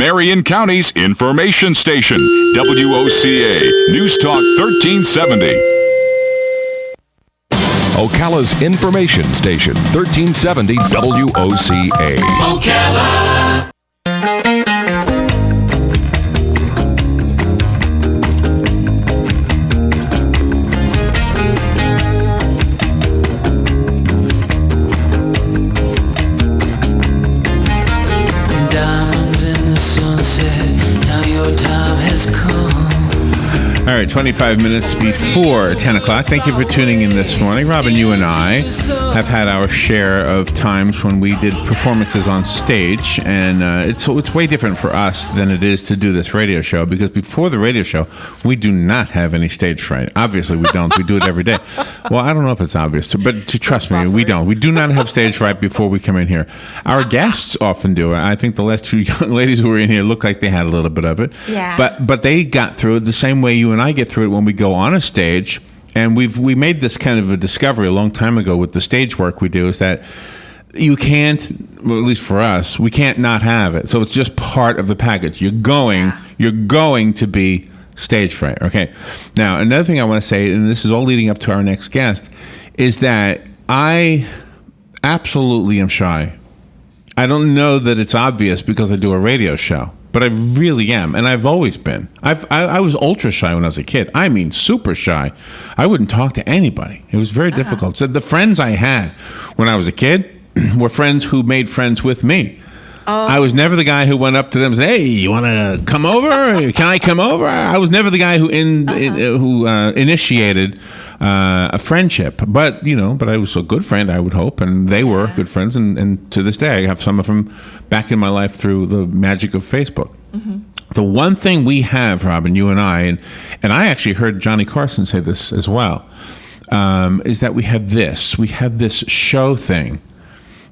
Marion County's information station, WOCA, News Talk 1370. Ocala's information station, 1370 WOCA. Ocala! All right, 25 minutes before 10 o'clock. Thank you for tuning in this morning. Robin, you and I have had our share of times when we did performances on stage, and it's way different for us than it is to do this radio show, because before the radio show, we do not have any stage fright. Obviously, we don't. We do it every day. Well, I don't know if it's obvious, but trust me, we don't. We do not have stage fright before we come in here. Our guests often do. I think the last two young ladies who were in here looked like they had a little bit of it. Yeah. But they got through it the same way you and I get through it when we go on a stage. And we made this kind of a discovery a long time ago with the stage work we do, is that you can't, well, at least for us, we can't not have it. So it's just part of the package. You're going to be stage fright. Okay. Now, another thing I want to say, and this is all leading up to our next guest, is that I absolutely am shy. I don't know that it's obvious because I do a radio show, but I really am, and I've always been. I was ultra shy when I was a kid. I mean, super shy. I wouldn't talk to anybody. It was very difficult. So the friends I had when I was a kid were friends who made friends with me. I was never the guy who went up to them and said, "Hey, you want to come over? Can I come over?" I was never the guy who initiated a friendship. But I was a good friend, I would hope, and they were good friends. And to this day, I have some of them back in my life through the magic of Facebook. Mm-hmm. The one thing we have, Robin, you and I I actually heard Johnny Carson say this as well, is that we have this show thing.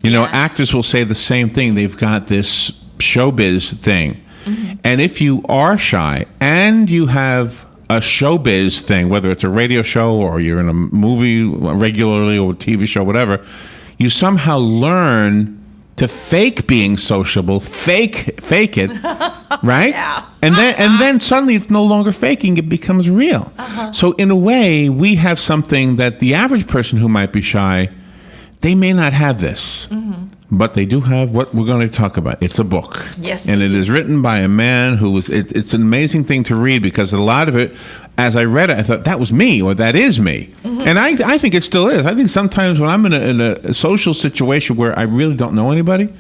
Actors will say the same thing. They've got this showbiz thing. Mm-hmm. And if you are shy and you have a showbiz thing, whether it's a radio show or you're in a movie regularly or a TV show, whatever, you somehow learn to fake being sociable, fake it, right? Yeah. And then suddenly it's no longer faking, it becomes real. Uh-huh. So in a way, we have something that the average person who might be shy, they may not have this, but they do have what we're going to talk about. It's a book. Yes. And it is written by a man who was, it's an amazing thing to read, because a lot of it, as I read it, I thought, that was me, or that is me. Mm-hmm. And I think it still is. I think sometimes when I'm in a social situation where I really don't know anybody,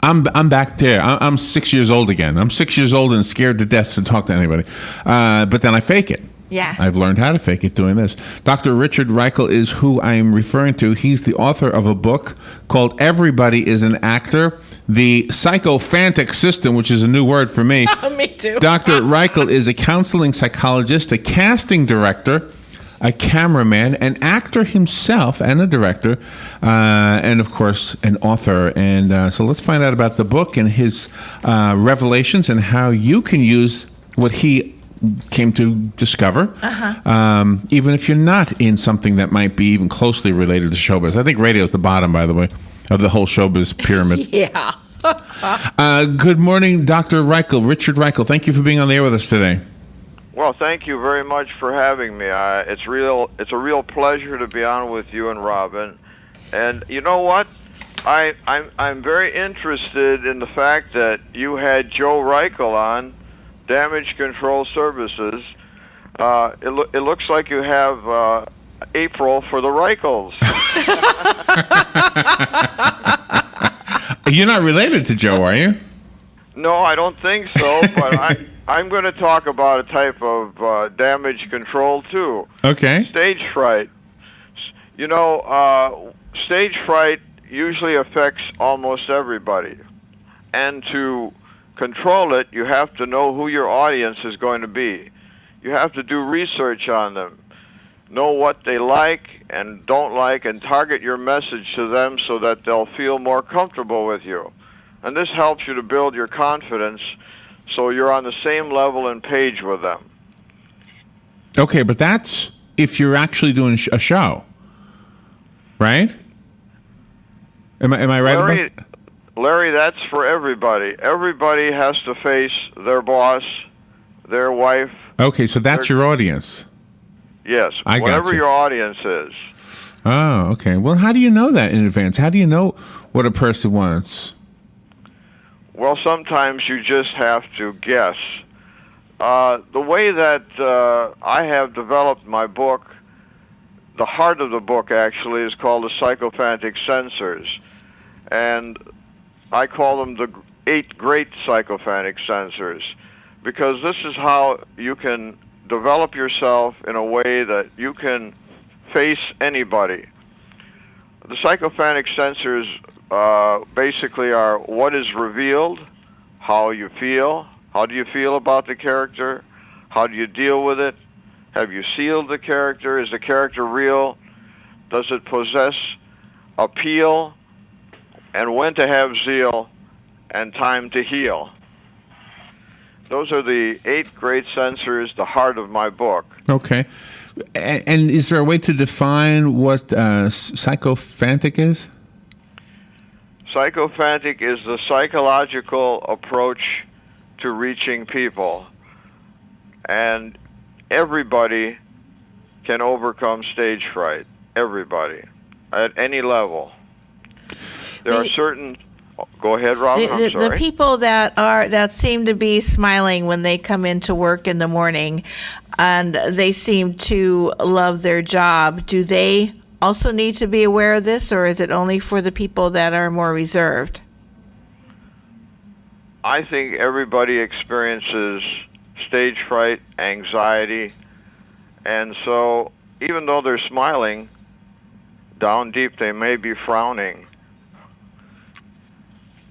I'm back there. I'm 6 years old again. I'm 6 years old and scared to death to talk to anybody. But then I fake it. Yeah. I've learned how to fake it doing this. Dr. Richard Reichel is who I am referring to. He's the author of a book called Everybody is an Actor, The Psychophantic System, which is a new word for me. Me too. Dr. Reichel is a counseling psychologist, a casting director, a cameraman, an actor himself, and a director, and of course, an author. And so let's find out about the book and his revelations and how you can use what he came to discover, even if you're not in something that might be even closely related to showbiz. I think radio is the bottom, by the way, of the whole showbiz pyramid. Yeah. Good morning, Dr. Reichel, Richard Reichel. Thank you for being on the air with us today. Well, thank you very much for having me. It's a real pleasure to be on with you and Robin. And you know what? I'm very interested in the fact that you had Joe Reichel on Damage Control Services. It looks like you have April for the Reichels. You're not related to Joe, are you? No, I don't think so, but I'm going to talk about a type of damage control, too. Okay. Stage fright. Stage fright usually affects almost everybody. And to control it, you have to know who your audience is going to be. You have to do research on them. Know what they like and don't like, and target your message to them so that they'll feel more comfortable with you. And this helps you to build your confidence so you're on the same level and page with them. Okay, but that's if you're actually doing a show, right? Am I right about Larry, that's for everybody. Everybody has to face their boss, their wife. Okay, so that's your audience. Yes, I got whatever you. your audience is. Oh, okay. Well, how do you know that in advance? How do you know what a person wants? Well, sometimes you just have to guess. The way that I have developed my book, the heart of the book actually is called the psychophantic sensors. And I call them the 8 great psychophantic sensors, because this is how you can develop yourself in a way that you can face anybody. The psychophantic sensors basically are what is revealed, how you feel, how do you feel about the character, how do you deal with it, have you sealed the character, is the character real, does it possess appeal, and when to have zeal and time to heal. Those are the 8 great sensors, the heart of my book. Okay. And is there a way to define what psychophantic is? Psychophantic is the psychological approach to reaching people. And everybody can overcome stage fright. Everybody. At any level. There are certain... Go ahead, Robin. I'm sorry. The people that seem to be smiling when they come into work in the morning, and they seem to love their job, do they also need to be aware of this, or is it only for the people that are more reserved? I think everybody experiences stage fright, anxiety, and so even though they're smiling, down deep they may be frowning.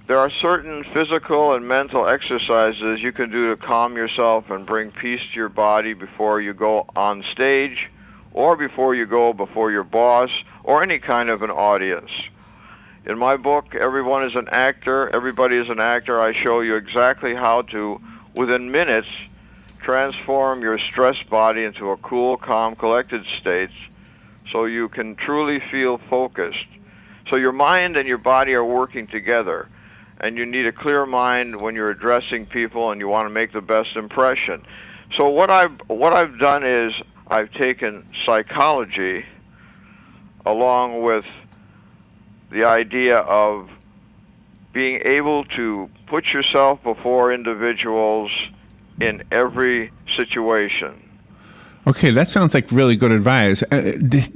There are certain physical and mental exercises you can do to calm yourself and bring peace to your body before you go on stage, or before you go before your boss, or any kind of an audience. In my book, Everyone is an Actor, Everybody is an Actor, I show you exactly how to, within minutes, transform your stressed body into a cool, calm, collected state so you can truly feel focused. So your mind and your body are working together. And you need a clear mind when you're addressing people and you want to make the best impression. So what I've done is I've taken psychology along with the idea of being able to put yourself before individuals in every situation. Okay, that sounds like really good advice.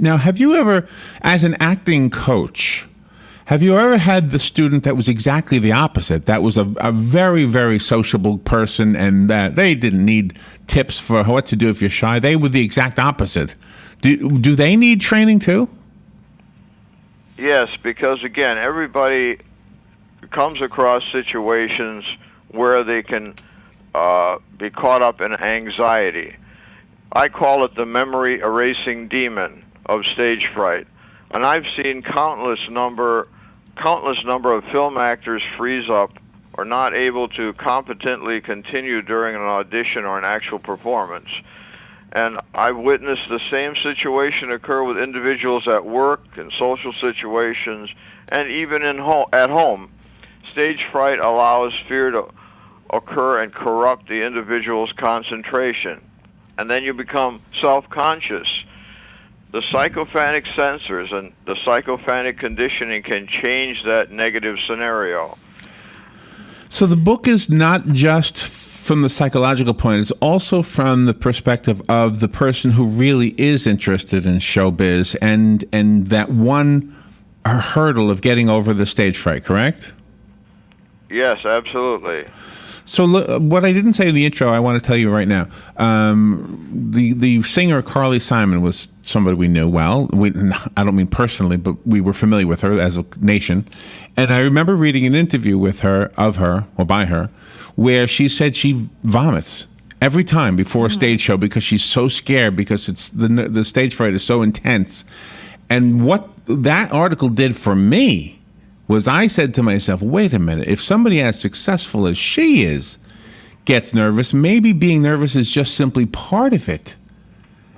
Now, have you ever, as an acting coach, have you ever had the student that was exactly the opposite? That was a very, very sociable person, and they didn't need tips for what to do if you're shy. They were the exact opposite. Do they need training too? Yes, because again, everybody comes across situations where they can be caught up in anxiety. I call it the memory erasing demon of stage fright. And I've seen countless number of film actors freeze up or not able to competently continue during an audition or an actual performance. And I've witnessed the same situation occur with individuals at work, in social situations, and even at home. Stage fright allows fear to occur and corrupt the individual's concentration. And then you become self-conscious. The psychophantic sensors and the psychophantic conditioning can change that negative scenario. So the book is not just from the psychological point, it's also from the perspective of the person who really is interested in showbiz and that one hurdle of getting over the stage fright, correct? Yes, absolutely. So what I didn't say in the intro, I want to tell you right now. The singer Carly Simon was somebody we knew well. I don't mean personally, but we were familiar with her as a nation. And I remember reading an interview by her, where she said she vomits every time before a stage show because she's so scared because it's the stage fright is so intense. And what that article did for me was I said to myself, wait a minute, if somebody as successful as she is gets nervous, maybe being nervous is just simply part of it.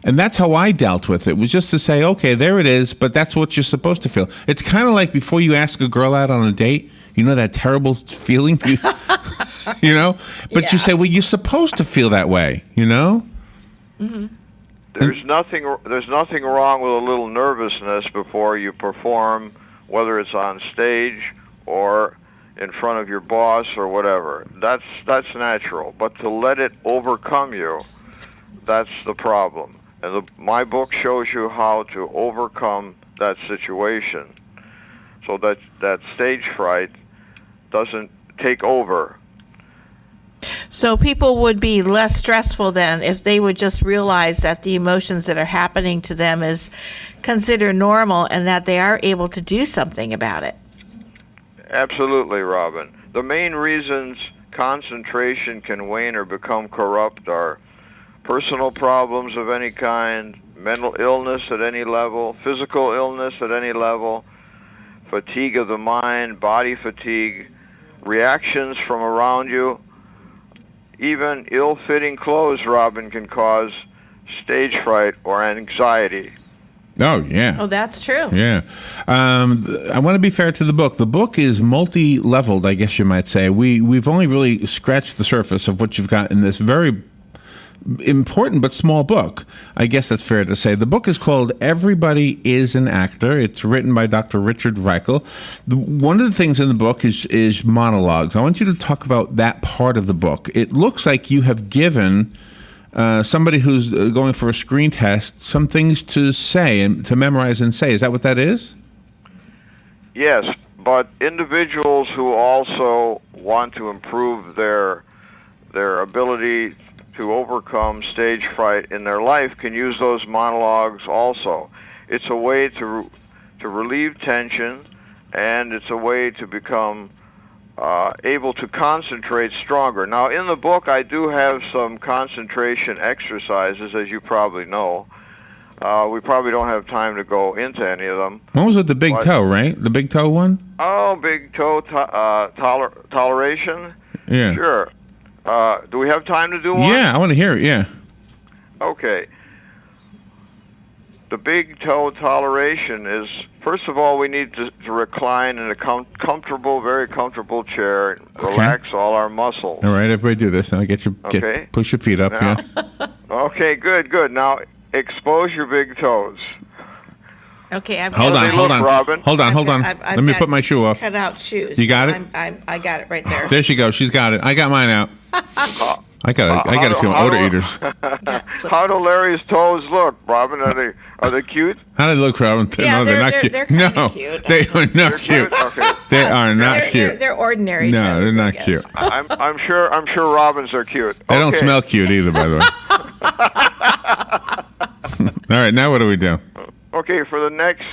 And that's how I dealt with it, was just to say, okay, there it is, but that's what you're supposed to feel. It's kind of like before you ask a girl out on a date, You know that terrible feeling, you know. But you say, well, you're supposed to feel that way, you know. There's nothing wrong with a little nervousness before you perform, whether it's on stage or in front of your boss or whatever. That's natural. But to let it overcome you, that's the problem. And my book shows you how to overcome that situation, so that stage fright doesn't take over. So people would be less stressful then if they would just realize that the emotions that are happening to them is considered normal and that they are able to do something about it. Absolutely, Robin. The main reasons concentration can wane or become corrupt are personal problems of any kind, mental illness at any level, physical illness at any level, fatigue of the mind, body fatigue, reactions from around you. Even ill-fitting clothes, Robin, can cause stage fright or anxiety. Oh, yeah. Oh, that's true. Yeah. I want to be fair to the book. The book is multi-leveled, I guess you might say. We've only really scratched the surface of what you've got in this very important but small book. I guess that's fair to say. The book is called Everybody is an Actor. It's written by Dr. Richard Reichel. One of the things in the book is monologues. I want you to talk about that part of the book. It looks like you have given somebody who's going for a screen test some things to say and to memorize and say. Is that what that is? Yes, but individuals who also want to improve their ability to overcome stage fright in their life can use those monologues also. It's a way to relieve tension, and it's a way to become able to concentrate stronger. Now, in the book, I do have some concentration exercises, as you probably know. We probably don't have time to go into any of them. One was with the big toe, right? The big toe one? Oh, big toe toleration? Yeah. Sure. Do we have time to do one? Yeah, I want to hear it, yeah. Okay. The big toe toleration is, first of all, we need to recline in a comfortable, very comfortable chair, and relax all our muscles. All right, everybody do this. Now push your feet up, now, yeah. Okay, good. Now, expose your big toes. Okay, Hold on. Robin. Hold on. I've Let me put my shoe off. Cut out shoes. You got it? I got it right there. There she goes. She's got it. I got mine out. I got to see odor eaters. How do Larry's toes look, Robin? Are they cute? How do they look, Robin? Yeah, no, they're not cute. They're kind no, of cute. they are not cute. Okay. They are not cute. They're ordinary. No, toes, they're I not guess. cute. I'm sure Robins are cute. They don't Okay. smell cute either, by the way. All right, now what do we do? Okay, for the next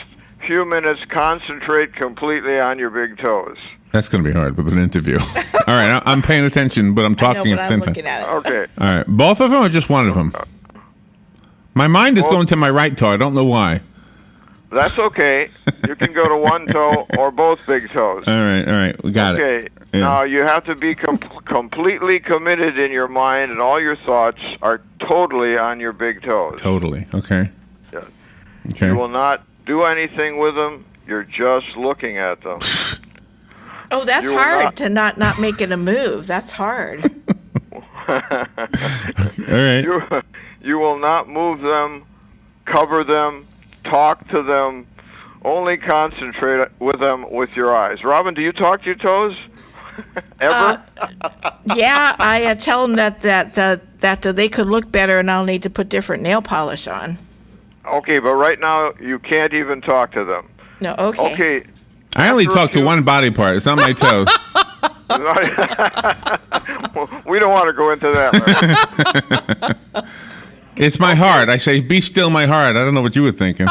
few minutes, concentrate completely on your big toes. That's going to be hard with an interview. All right, I'm paying attention, but I'm talking at the same time. Looking at it. Okay. All right, both of them or just one of them? My mind is going to my right toe. I don't know why. That's okay. You can go to one toe or both big toes. All right, we got it. Okay. Yeah. Now you have to be completely committed in your mind, and all your thoughts are totally on your big toes. Totally. Okay. Yeah. Okay. You will not do anything with them. You're just looking at them. Oh, that's You will hard to not making a move. That's hard. All right. You will not move them, cover them, talk to them. Only concentrate with them with your eyes. Robin, do you talk to your toes? Ever? Yeah, I tell them that they could look better, and I'll need to put different nail polish on. Okay, but right now you can't even talk to them. No, okay. Okay. I only talk to one body part. It's not my toes. We don't want to go into that. Right? It's my heart. I say, be still my heart. I don't know what you were thinking.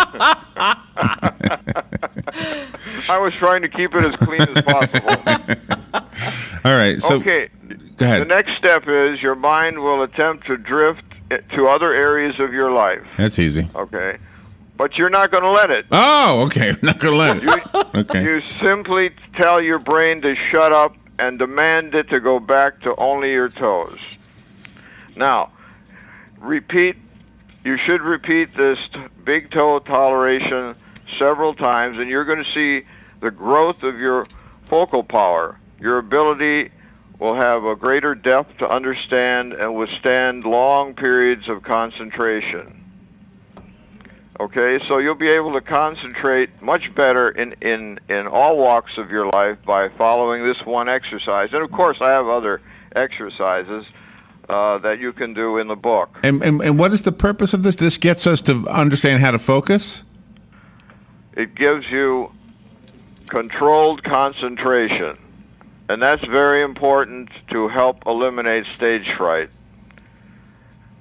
I was trying to keep it as clean as possible. All right. So, Okay. go ahead. The next step is your mind will attempt to drift to other areas of your life. That's easy. Okay. But you're not going to let it. Oh, okay. I'm not going to let it. Okay. You simply tell your brain to shut up and demand it to go back to only your toes. Now, you should repeat this big toe toleration several times, and you're going to see the growth of your focal power. Your ability will have a greater depth to understand and withstand long periods of concentration. Okay, so you'll be able to concentrate much better in all walks of your life by following this one exercise. And of course, I have other exercises that you can do in the book. And what is the purpose of this? This gets us to understand how to focus? It gives you controlled concentration. And that's very important to help eliminate stage fright.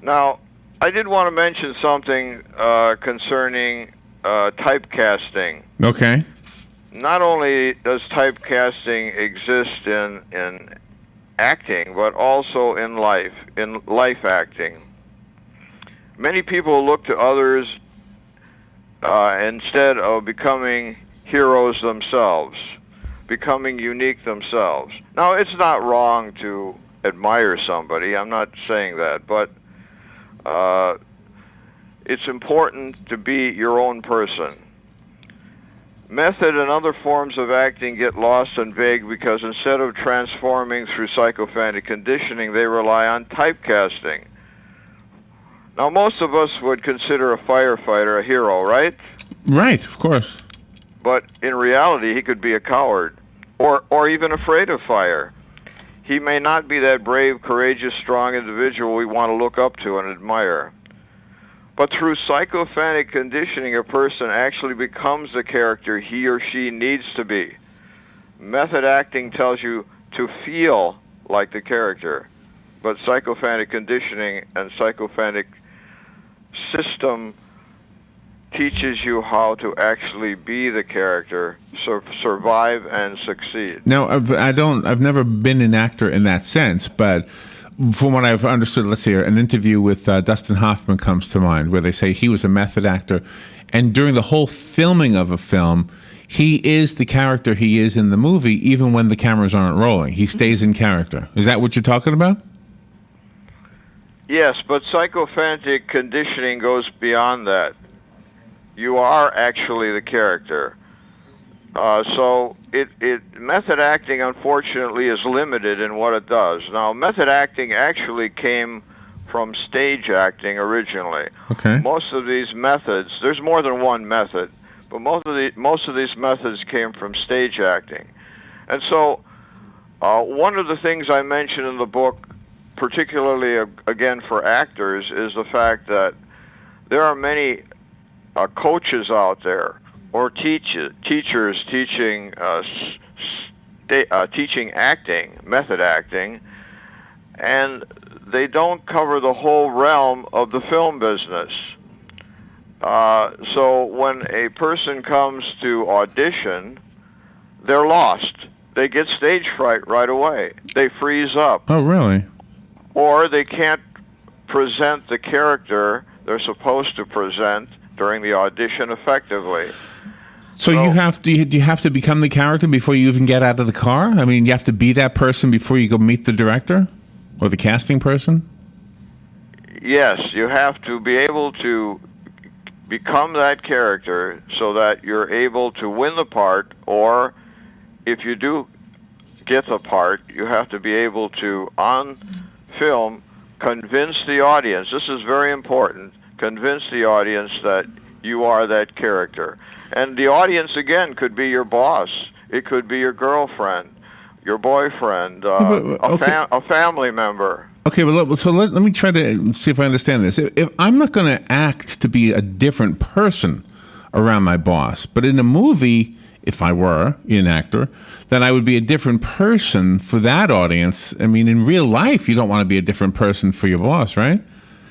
Now, I did want to mention something concerning typecasting. Okay. Not only does typecasting exist in acting, but also in life acting. Many people look to others instead of becoming heroes themselves, becoming unique themselves. Now, it's not wrong to admire somebody. I'm not saying that, but it's important to be your own person. Method and other forms of acting get lost and vague because instead of transforming through psychophantic conditioning, they rely on typecasting. Now, most of us would consider a firefighter a hero, right? Right, of course. But in reality, he could be a coward or even afraid of fire. He may not be that brave, courageous, strong individual we want to look up to and admire. But through psychophantic conditioning, a person actually becomes the character he or she needs to be. Method acting tells you to feel like the character, but psychophantic conditioning and psychophantic system teaches you how to actually be the character, survive and succeed. Now, I've never been an actor in that sense, but from what I've understood, let's see, an interview with Dustin Hoffman comes to mind, where they say he was a method actor, and during the whole filming of a film, he is the character he is in the movie, even when the cameras aren't rolling. He stays in character. Is that what you're talking about? Yes, but psychophantic conditioning goes beyond that. You are actually the character. So method acting, unfortunately, is limited in what it does. Now, method acting actually came from stage acting originally. Okay. Most of these methods, there's more than one method, but most of these methods came from stage acting. And so, one of the things I mention in the book, particularly again for actors, is the fact that there are many coaches out there or teachers teaching teaching acting, method acting, and they don't cover the whole realm of the film business. So when a person comes to audition, they're lost. They get stage fright right away. They freeze up. Oh, really? Or they can't present the character they're supposed to present during the audition effectively. So do you have to become the character before you even get out of the car? I mean, you have to be that person before you go meet the director or the casting person? Yes, you have to be able to become that character so that you're able to win the part, or if you do get the part, you have to be able to, on film, convince the audience. This is very important. Convince the audience that you are that character. And the audience, again, could be your boss. It could be your girlfriend, your boyfriend, a family member. Okay, well, let me try to see if I understand this. If I'm not going to act to be a different person around my boss, but in a movie, if I were an actor, then I would be a different person for that audience. I mean, in real life, you don't want to be a different person for your boss, right?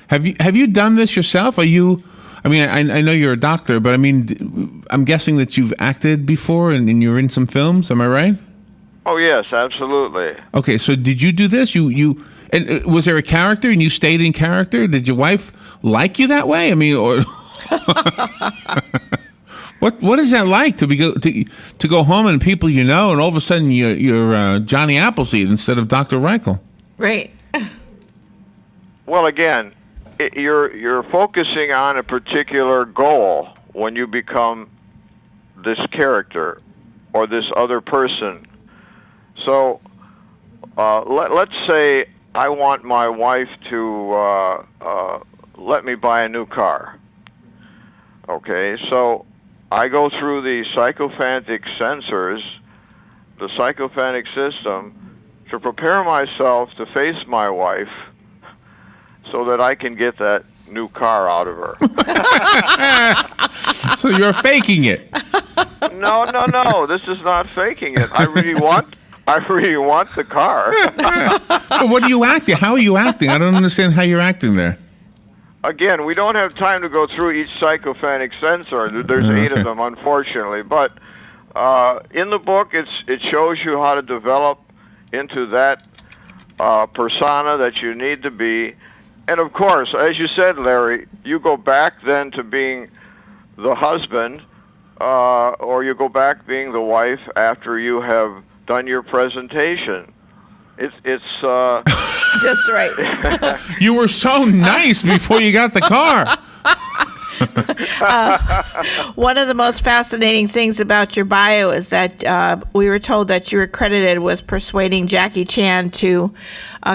Have you done this yourself? Are you? I mean, I know you're a doctor, but I mean, I'm guessing that you've acted before and you're in some films. Am I right? Oh yes, absolutely. Okay, so did you do this? And was there a character and you stayed in character? Did your wife like you that way? I mean, or what is that like to go home and people you know, and all of a sudden you're Johnny Appleseed instead of Dr. Reichel? Right. Well, again, you're focusing on a particular goal when you become this character or this other person. So let's say I want my wife to let me buy a new car. Okay, so I go through the psychophantic sensors, the psychophantic system, to prepare myself to face my wife so that I can get that new car out of her. So you're faking it. No. This is not faking it. I really want the car. But what are you acting? How are you acting? I don't understand how you're acting there. Again, we don't have time to go through each psychophantic sensor. There's 8 of them, unfortunately. But in the book, it shows you how to develop into that persona that you need to be. And of course, as you said, Larry, you go back then to being the husband, or you go back being the wife after you have done your presentation. It's That's right. You were so nice before you got the car. One of the most fascinating things about your bio is that we were told that you were credited with persuading Jackie Chan to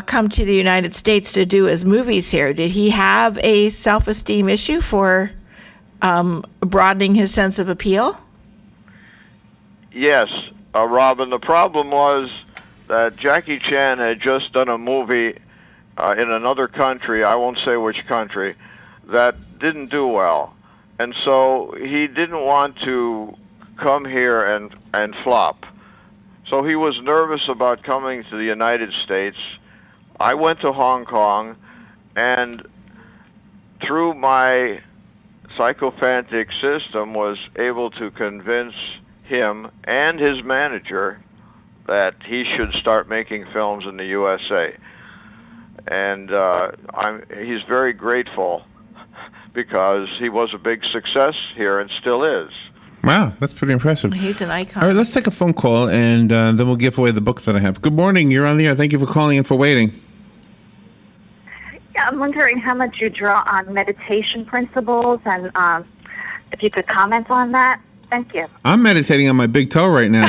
come to the United States to do his movies here. Did he have a self-esteem issue for broadening his sense of appeal? Yes, Robin. The problem was that Jackie Chan had just done a movie in another country, I won't say which country, that didn't do well. And so he didn't want to come here and flop. So he was nervous about coming to the United States. I went to Hong Kong, and through my psychophantic system was able to convince him and his manager that he should start making films in the USA. And he's very grateful because he was a big success here and still is. Wow, that's pretty impressive. He's an icon. All right, let's take a phone call, and then we'll give away the book that I have. Good morning. You're on the air. Thank you for calling and for waiting. Yeah, I'm wondering how much you draw on meditation principles, and if you could comment on that. Thank you. I'm meditating on my big toe right now.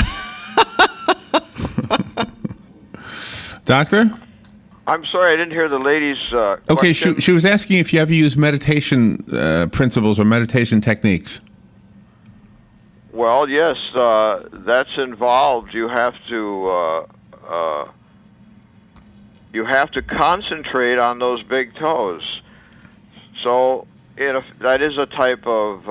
Doctor? I'm sorry, I didn't hear the lady's Okay, question. she was asking if you ever use meditation principles or meditation techniques. Well, yes, that's involved. You have to concentrate on those big toes. So that is a type of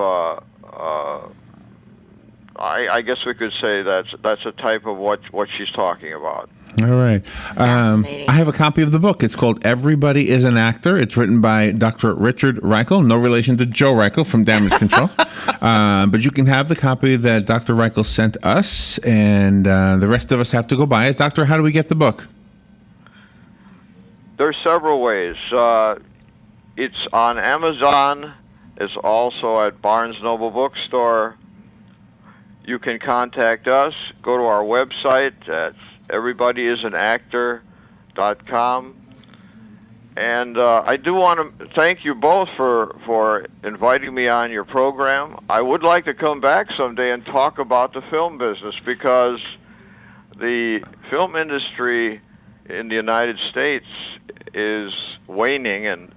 I guess we could say that's a type of what she's talking about. All right. Fascinating. I have a copy of the book. It's called Everybody is an Actor. It's written by Dr. Richard Reichel, no relation to Joe Reichel from Damage Control. But you can have the copy that Dr. Reichel sent us, and the rest of us have to go buy it. Doctor, how do we get the book? There's several ways. It's on Amazon. It's also at Barnes Noble Bookstore. You can contact us. Go to our website at everybodyisAnactor.com. And I do want to thank you both for inviting me on your program. I would like to come back someday and talk about the film business, because the film industry in the United States is waning, and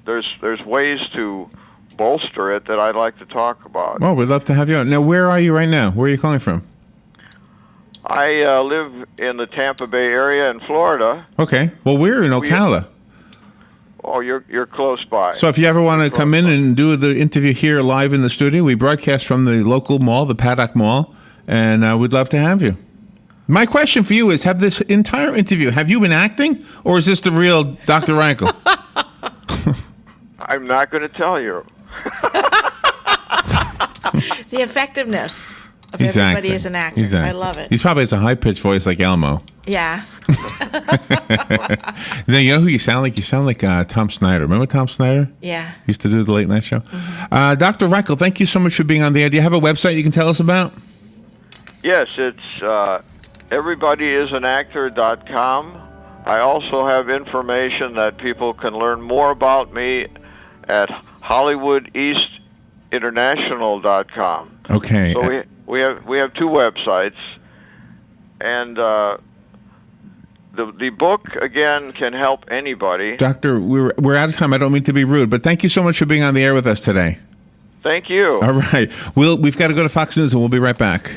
there's ways to bolster it that I'd like to talk about. Well, we'd love to have you on. Now, where are you right now? Where are you calling from? I live in the Tampa Bay area in Florida. Okay. Well, we're in Ocala. Oh, you're close by. So if you ever want to come in and do the interview here live in the studio, we broadcast from the local mall, the Paddock Mall, and we'd love to have you. My question for you is, have this entire interview, have you been acting, or is this the real Dr. Reichel? I'm not going to tell you. The effectiveness of He's everybody acting. is an actor. He's I acting. love it. He probably has a high-pitched voice like Elmo. Yeah. Then you know who you sound like? You sound like Tom Snyder. Remember Tom Snyder? Yeah. He used to do the late night show. Dr. Reichel, thank you so much for being on the air. Do you have a website you can tell us about? Yes, it's everybodyisAnactor.com. I also have information that people can learn more about me at HollywoodEastInternational.com. Okay. So we have two websites, And the book, again, can help anybody. Doctor, we're out of time. I don't mean to be rude, but thank you so much for being on the air with us today. Thank you. All right. We've got to go to Fox News, and we'll be right back.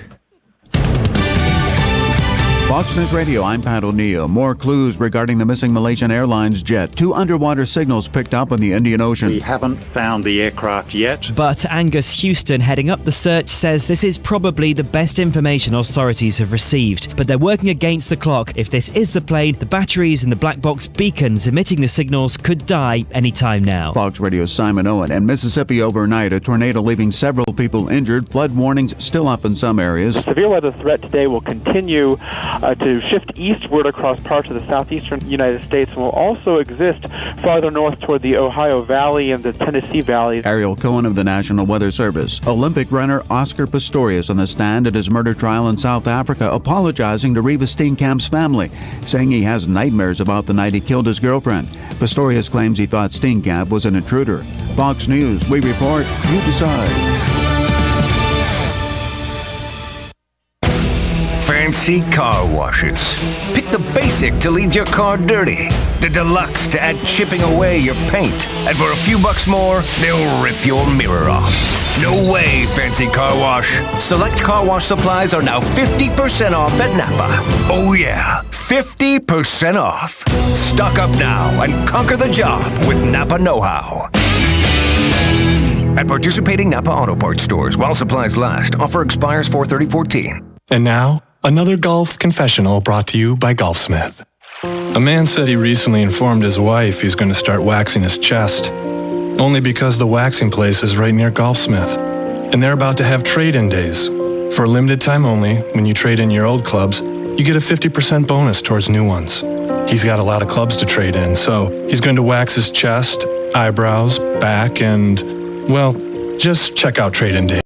Fox News Radio, I'm Pat O'Neill. More clues regarding the missing Malaysian Airlines jet. 2 underwater signals picked up in the Indian Ocean. We haven't found the aircraft yet. But Angus Houston, heading up the search, says this is probably the best information authorities have received. But they're working against the clock. If this is the plane, the batteries in the black box beacons emitting the signals could die any time now. Fox Radio's Simon Owen. And Mississippi overnight, a tornado leaving several people injured. Flood warnings still up in some areas. The severe weather threat today will continue to shift eastward across parts of the southeastern United States and will also exist farther north toward the Ohio Valley and the Tennessee Valley. Ariel Cohen of the National Weather Service. Olympic runner Oscar Pistorius on the stand at his murder trial in South Africa, apologizing to Reva Steenkamp's family, saying he has nightmares about the night he killed his girlfriend. Pistorius claims he thought Steenkamp was an intruder. Fox News, we report, you decide. Fancy car washes. Pick the basic to leave your car dirty, the deluxe to add chipping away your paint, and for a few bucks more, they'll rip your mirror off. No way, Fancy Car Wash. Select car wash supplies are now 50% off at Napa. Oh yeah, 50% off. Stock up now and conquer the job with Napa Know-How. At participating Napa Auto Parts stores while supplies last. Offer expires 4/30/14. And now, another golf confessional brought to you by Golfsmith. A man said he recently informed his wife he's going to start waxing his chest, only because the waxing place is right near Golfsmith, and they're about to have trade-in days. For a limited time only, when you trade in your old clubs, you get a 50% bonus towards new ones. He's got a lot of clubs to trade in, so he's going to wax his chest, eyebrows, back, and, well, just check out trade-in days.